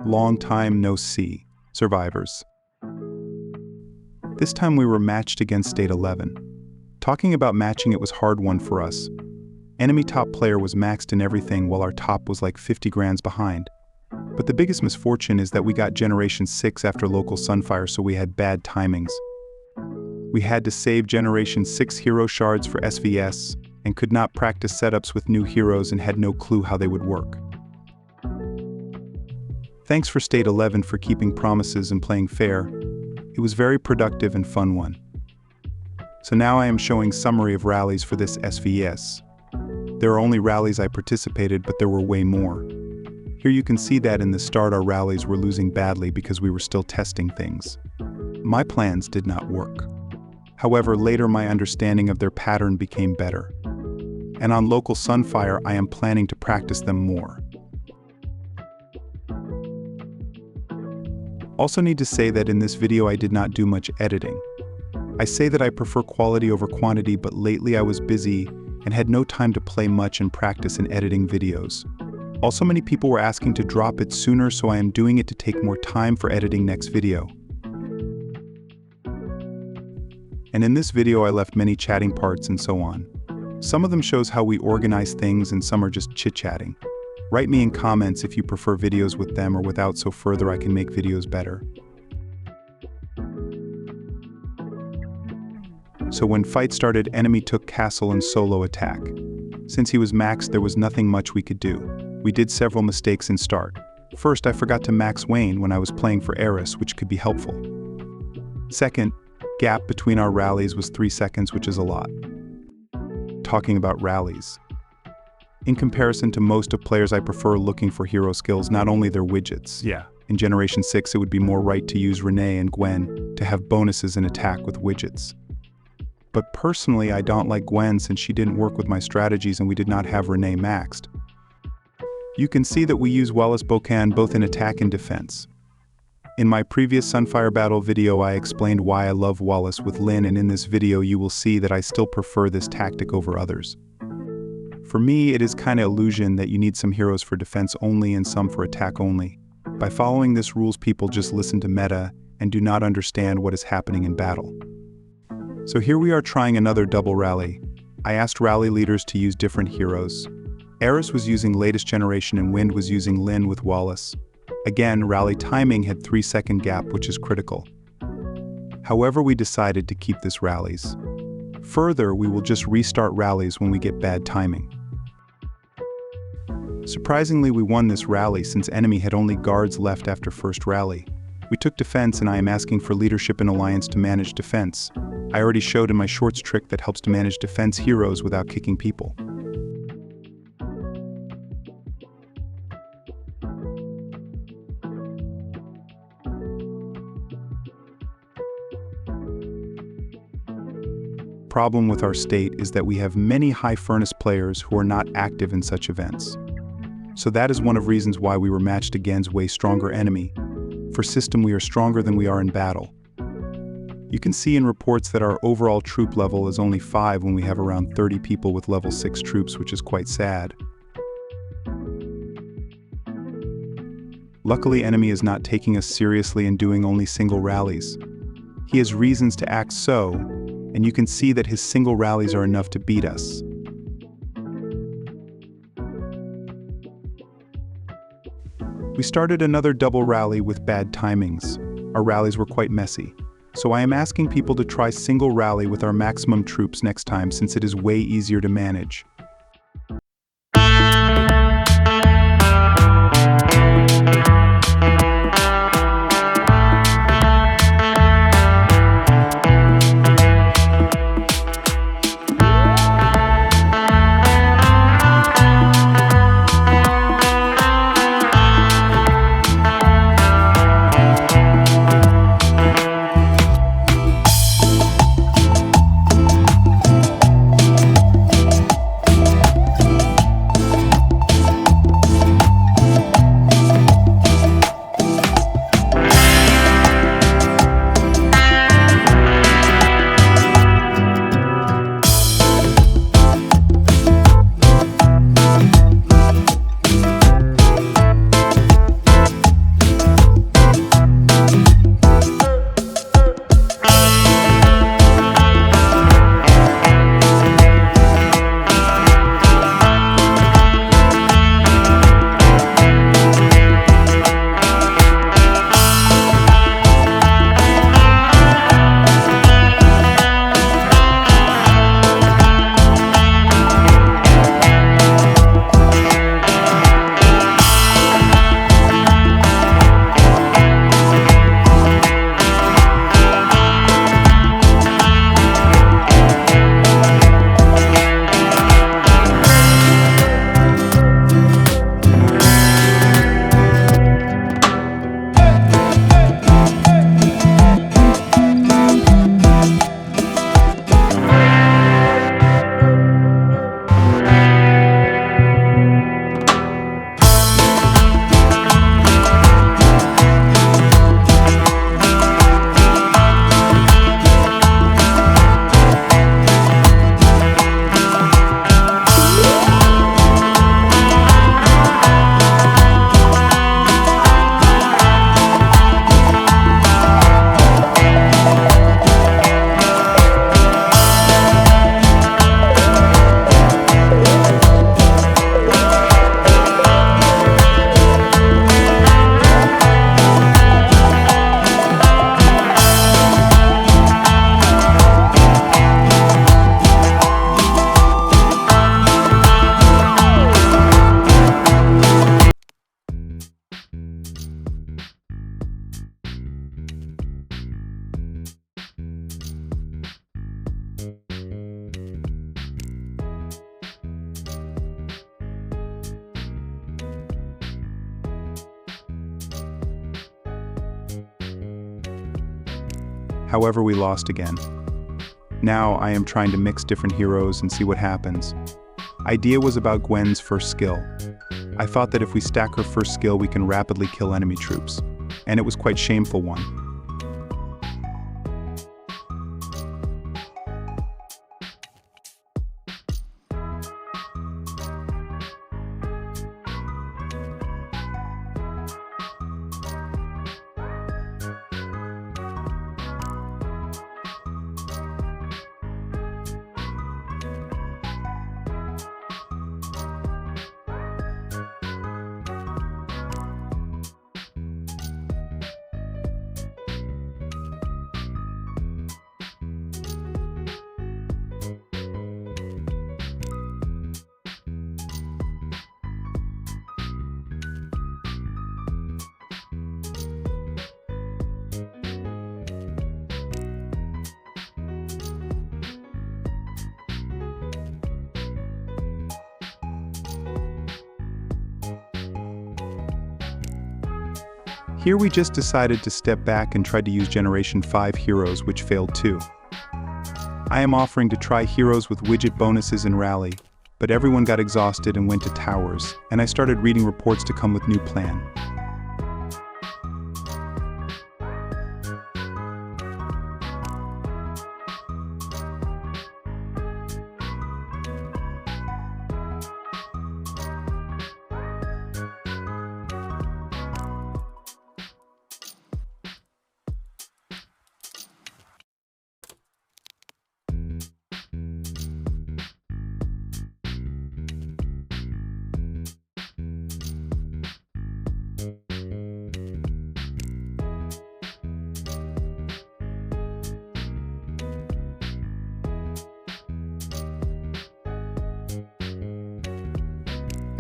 Long time no see, survivors. This time we were matched against s11. Talking about matching, it was hard one for us. Enemy top player was maxed in everything while our top was like 50 grands behind. But the biggest misfortune is that we got Generation 6 after local Sunfire, so we had bad timings. We had to save Generation 6 hero shards for SVS and could not practice setups with new heroes and had no clue how they would work. Thanks for s11 for keeping promises and playing fair. It was very productive and fun one. So now I am showing summary of rallies for this SVS. There are only rallies I participated, but there were way more. Here you can see that in the start our rallies were losing badly because we were still testing things. My plans did not work. However, later my understanding of their pattern became better. And on local Sunfire I am planning to practice them more. Also need to say that in this video I did not do much editing. I say that I prefer quality over quantity, but lately I was busy and had no time to play much and practice in editing videos. Also, many people were asking to drop it sooner, so I am doing it to take more time for editing next video. And in this video I left many chatting parts and so on. Some of them shows how we organize things and some are just chit-chatting. Write me in comments if you prefer videos with them or without, so further I can make videos better. So when fight started, enemy took castle and solo attack. Since he was maxed, there was nothing much we could do. We did several mistakes in start. First, I forgot to max Wayne when I was playing for Eris, which could be helpful. Second, gap between our rallies was 3 seconds, which is a lot. Talking about rallies. In comparison to most of players, I prefer looking for hero skills, not only their widgets. In Generation 6, it would be more right to use Renee and Gwen to have bonuses in attack with widgets. But personally, I don't like Gwen since she didn't work with my strategies and we did not have Renee maxed. You can see that we use Wallace Bocan both in attack and defense. In my previous Sunfire battle video I explained why I love Wallace with Lynn, and in this video you will see that I still prefer this tactic over others. For me, it is kinda illusion that you need some heroes for defense only and some for attack only. By following this rules, people just listen to meta and do not understand what is happening in battle. So here we are trying another double rally. I asked rally leaders to use different heroes. Eris was using latest generation and Wind was using Lynn with Wallace. Again, rally timing had 3-second gap, which is critical. However, we decided to keep this rallies. Further, we will just restart rallies when we get bad timing. Surprisingly, we won this rally since enemy had only guards left after first rally. We took defense and I am asking for leadership in alliance to manage defense. I already showed in my shorts trick that helps to manage defense heroes without kicking people. Problem with our state is that we have many high furnace players who are not active in such events. So that is one of reasons why we were matched against way stronger enemy. For system we are stronger than we are in battle. You can see in reports that our overall troop level is only 5 when we have around 30 people with level 6 troops, which is quite sad. Luckily, enemy is not taking us seriously and doing only single rallies. He has reasons to act so, and you can see that his single rallies are enough to beat us. We started another double rally with bad timings. Our rallies were quite messy. So I am asking people to try single rally with our maximum troops next time since it is way easier to manage. However, we lost again. Now I am trying to mix different heroes and see what happens. Idea was about Gwen's first skill. I thought that if we stack her first skill we can rapidly kill enemy troops. And it was quite shameful one. Here we just decided to step back and try to use Generation 5 heroes, which failed too. I am offering to try heroes with widget bonuses in Rally, but everyone got exhausted and went to towers, and I started reading reports to come with new plan.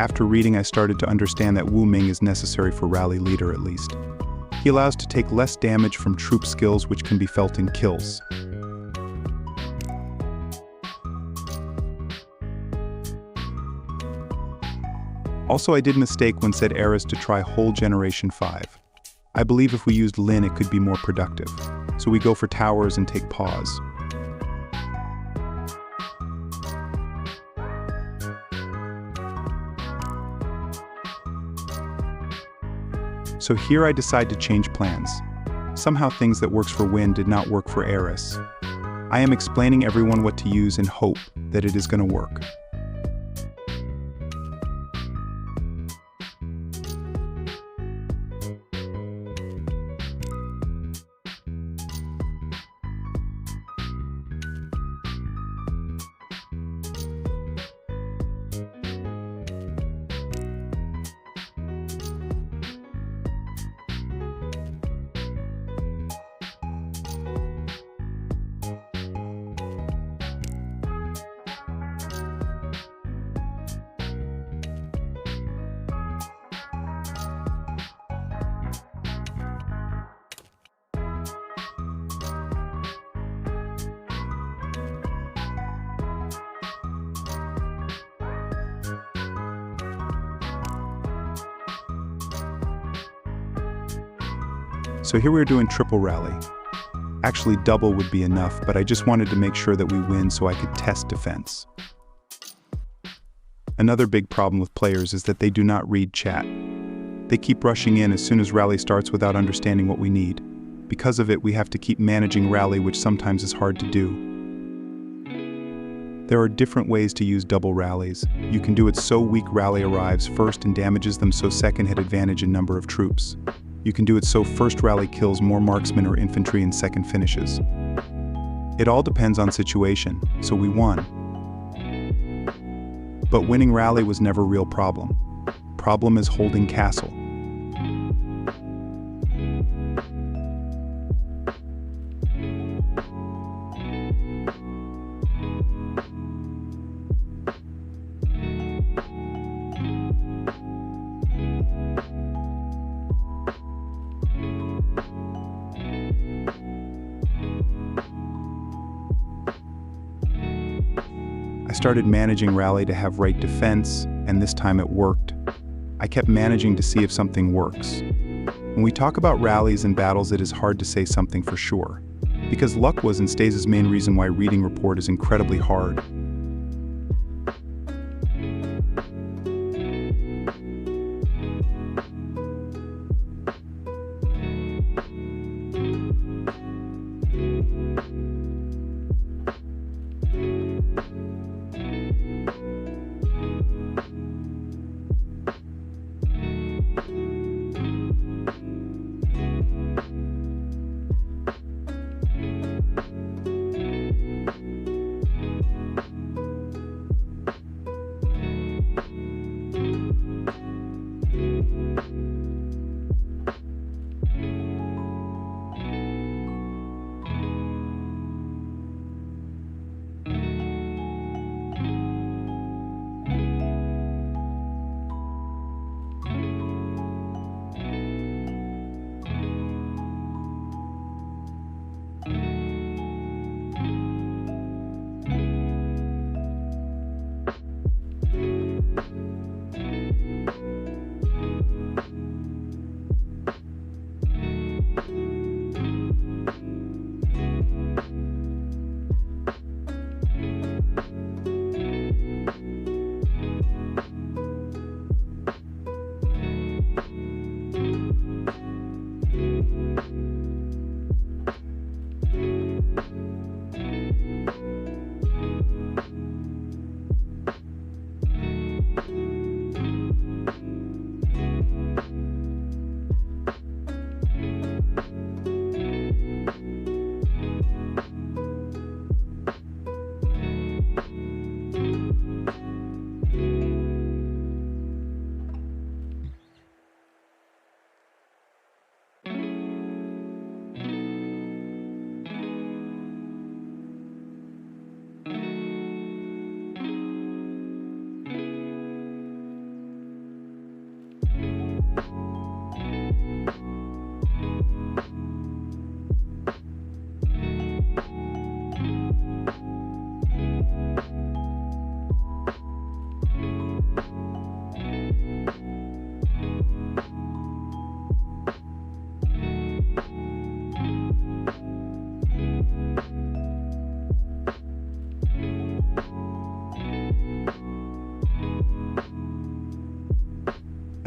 After reading, I started to understand that Wu Ming is necessary for Rally Leader at least. He allows to take less damage from troop skills which can be felt in kills. Also, I did mistake when said Eris to try whole Generation 5. I believe if we used Lin it could be more productive, so we go for towers and take pause. So here I decide to change plans. Somehow things that works for Win did not work for Eris. I am explaining everyone what to use and hope that it is going to work. So here we are doing triple rally. Actually, double would be enough, but I just wanted to make sure that we win so I could test defense. Another big problem with players is that they do not read chat. They keep rushing in as soon as rally starts without understanding what we need. Because of it, we have to keep managing rally, which sometimes is hard to do. There are different ways to use double rallies. You can do it so weak rally arrives first and damages them so second had advantage in number of troops. You can do it so first rally kills more marksmen or infantry and second finishes. It all depends on situation, so we won. But winning rally was never a real problem. Problem is holding castle. I started managing rally to have right defense, and this time it worked. I kept managing to see if something works. When we talk about rallies and battles, it is hard to say something for sure. because luck was and stays his main reason why reading report is incredibly hard.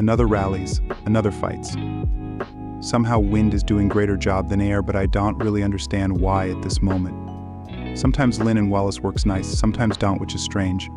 Another rallies, another fights. Somehow wind is doing greater job than air, but I don't really understand why at this moment. Sometimes Lynn and Wallace works nice, sometimes don't, which is strange.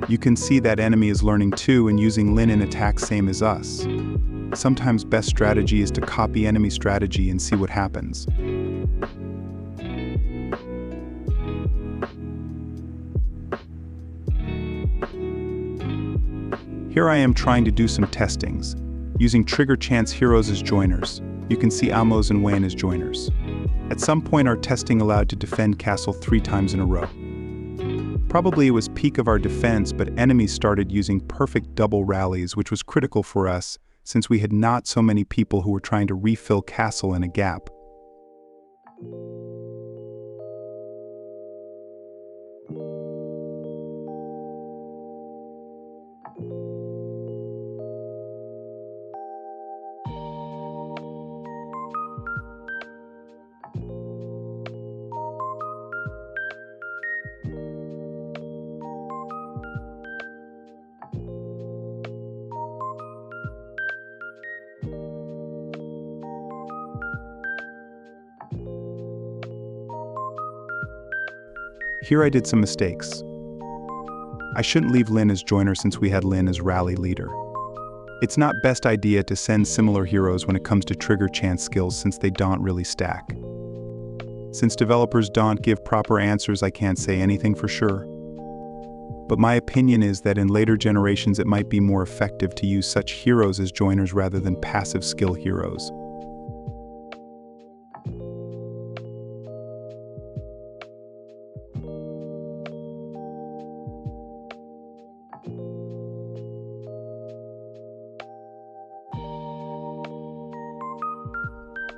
You can see that enemy is learning too and using Lin in attacks same as us. Sometimes best strategy is to copy enemy strategy and see what happens. Here I am trying to do some testings, using trigger chance heroes as joiners. You can see Amos and Wayne as joiners. At some point our testing allowed to defend castle 3 times in a row. Probably it was peak of our defense, but enemies started using perfect double rallies, which was critical for us, since we had not so many people who were trying to refill castle in a gap. Here I did some mistakes. I shouldn't leave Lynn as joiner since we had Lynn as rally leader. It's not best idea to send similar heroes when it comes to trigger chance skills since they don't really stack. Since developers don't give proper answers, I can't say anything for sure. But my opinion is that in later generations it might be more effective to use such heroes as joiners rather than passive skill heroes.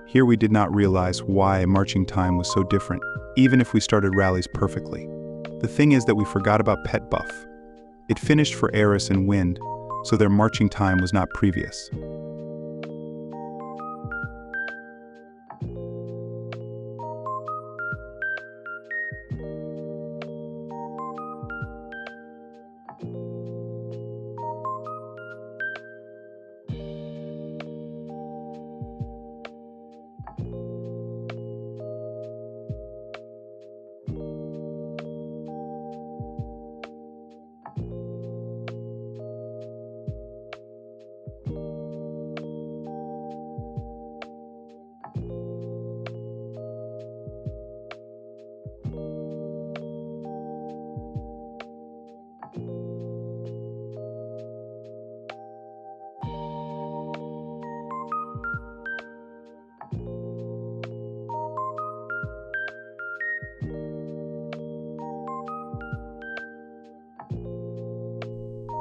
Here we did not realize why marching time was so different, even if we started rallies perfectly. The thing is that we forgot about pet buff. It finished for Eris and Wind, so their marching time was not previous.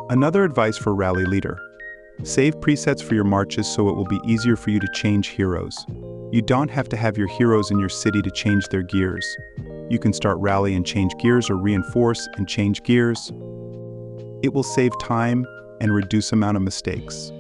Another advice for rally leader: save presets for your marches so it will be easier for you to change heroes. You don't have to have your heroes in your city to change their gears. You can start rally and change gears, or reinforce and change gears. It will save time and reduce amount of mistakes.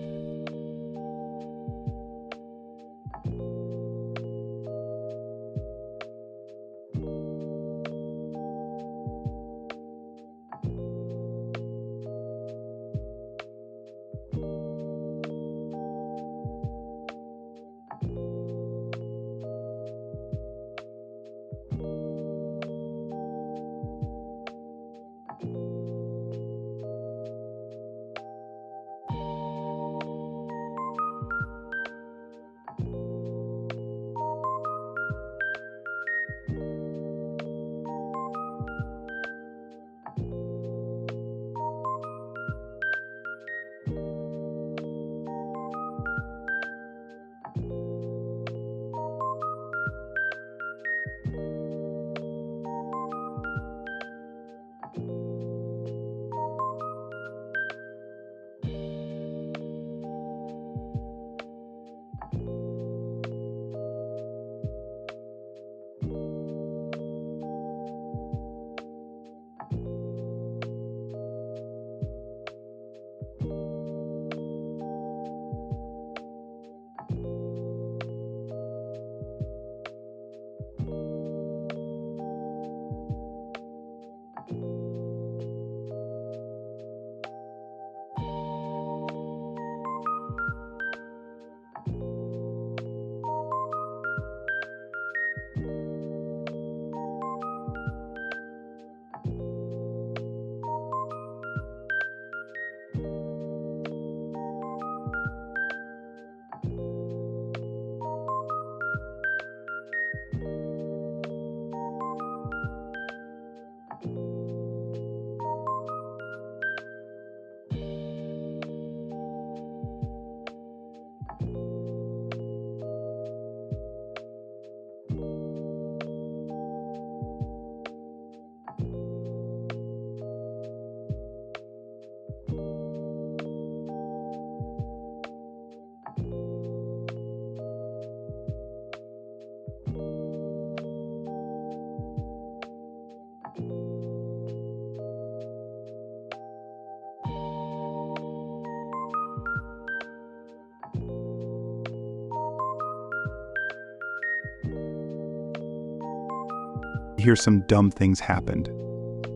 hear some dumb things happened.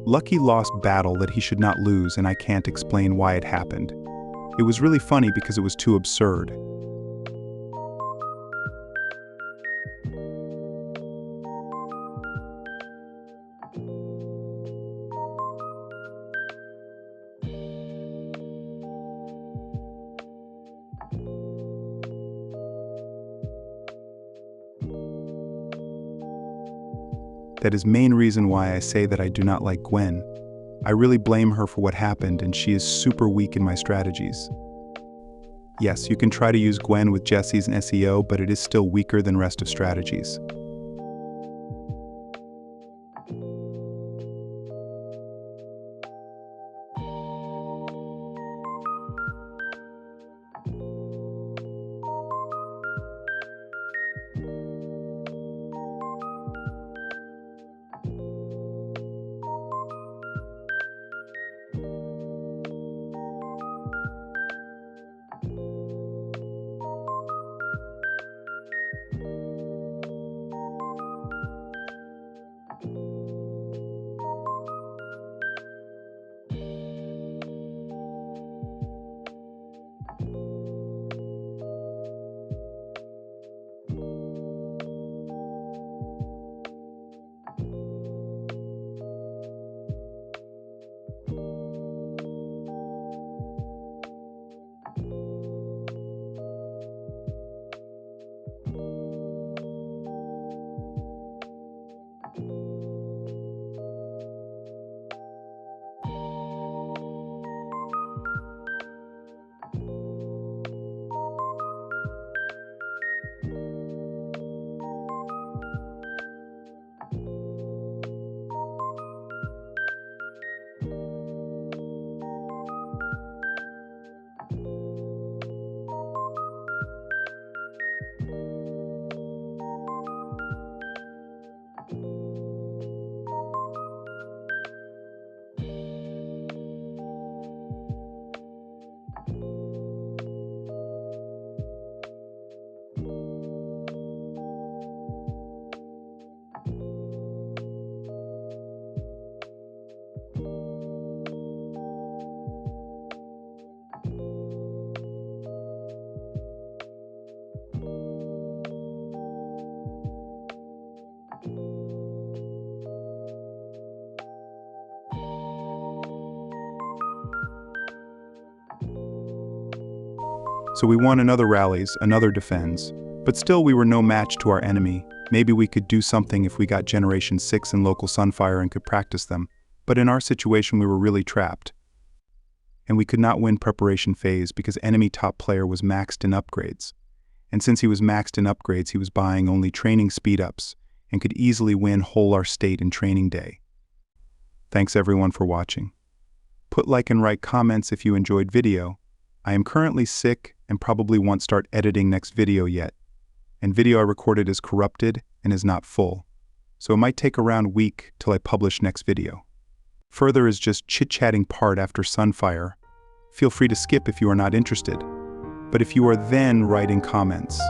Lucky lost battle that he should not lose, and I can't explain why it happened. It was really funny because it was too absurd. That is main reason why I say that I do not like Gwen. I really blame her for what happened, and she is super weak in my strategies. Yes, you can try to use Gwen with Jesse's and SEO, but it is still weaker than rest of strategies. So we won another rallies, another defense, but still we were no match to our enemy. Maybe we could do something if we got Generation 6 and local Sunfire and could practice them, but in our situation we were really trapped. And we could not win preparation phase because enemy top player was maxed in upgrades. And since he was maxed in upgrades, he was buying only training speed-ups and could easily win whole our state in training day. Thanks everyone for watching. Put like and write comments if you enjoyed video. I am currently sick and probably won't start editing next video yet. And video I recorded is corrupted and is not full. So it might take around a week till I publish next video. Further is just chit-chatting part after Sunfire. Feel free to skip if you are not interested. But if you are, then write in comments.